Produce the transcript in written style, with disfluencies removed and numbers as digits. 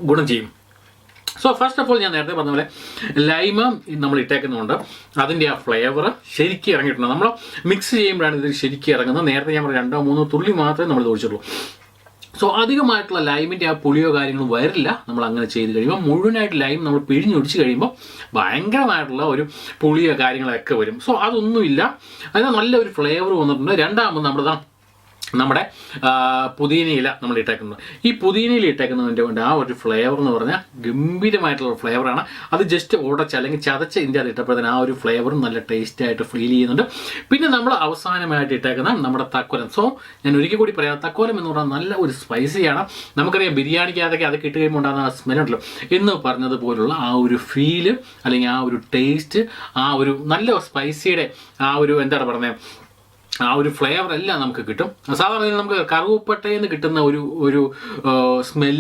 ഗുണം ചെയ്യും. So first of all ഞാൻ നേരത്തെ പറഞ്ഞ പോലെ ലൈമ് നമ്മൾ ഇട്ടേക്കുന്നുണ്ട്, അതിൻ്റെ ആ ഫ്ലേവർ ശരിക്കും ഇറങ്ങിയിട്ടുണ്ട്. നമ്മൾ മിക്സ് ചെയ്യുമ്പോഴാണ് ഇത് ശരിക്കും ഇറങ്ങുന്നത്. നേരത്തെ ഞാൻ 2-3 തുള്ളി മാത്രമേ നമ്മൾ ഒഴിച്ചുള്ളൂ. സോ അധികമായിട്ടുള്ള ലൈമിൻ്റെ ആ പുളിയോ കാര്യങ്ങളും വരില്ല നമ്മൾ അങ്ങനെ ചെയ്ത് കഴിയുമ്പോൾ. മുഴുവനായിട്ട് ലൈം നമ്മൾ പിഴിഞ്ഞൊടിച്ച് കഴിയുമ്പോൾ ഭയങ്കരമായിട്ടുള്ള ഒരു പുളിയോ കാര്യങ്ങളൊക്കെ വരും. സോ അതൊന്നുമില്ല, അതിന് നല്ലൊരു ഫ്ലേവർ വന്നിട്ടുണ്ട്. രണ്ടാമത് നമ്മുടെ പുതിനയില നമ്മൾ ഇട്ടേക്കുന്നത്. ഈ പുതിനയില ഇട്ടേക്കുന്നതിൻ്റെ കൊണ്ട് ആ ഒരു ഫ്ലേവർ എന്ന് പറഞ്ഞാൽ ഗംഭീരമായിട്ടുള്ള ഫ്ലേവറാണ്. അത് ജസ്റ്റ് ഉടച്ച് അല്ലെങ്കിൽ ചതച്ച് ഇതിൻ്റെ അത് ഇട്ടപ്പോഴത്തേന് ആ ഒരു ഫ്ലേവറും നല്ല ടേസ്റ്റായിട്ട് ഫീൽ ചെയ്യുന്നുണ്ട്. പിന്നെ നമ്മൾ അവസാനമായിട്ട് ഇട്ടേക്കുന്ന നമ്മുടെ തക്കോലം. സോ ഞാൻ ഒരിക്കൽ കൂടി പറയാം, തക്കോലം എന്ന് പറഞ്ഞാൽ നല്ല ഒരു സ്പൈസിയാണ്. നമുക്കറിയാം ബിരിയാണിക്കകത്തൊക്കെ അതൊക്കെ ഇട്ട് കഴിയുമ്പോൾ ഉണ്ടാകുന്ന ആ സ്മെല്ലുണ്ടല്ലോ എന്ന് പറഞ്ഞതുപോലുള്ള ആ ഒരു ഫീല് അല്ലെങ്കിൽ ആ ഒരു ടേസ്റ്റ്, ആ ഒരു നല്ല സ്പൈസിയുടെ ആ ഒരു എന്താണ് പറയുന്നത്, ആ ഒരു ഫ്ലേവർ എല്ലാം നമുക്ക് കിട്ടും. സാധാരണ നമുക്ക് കറുവപ്പട്ടയിൽ നിന്ന് കിട്ടുന്ന ഒരു സ്മെല്ല്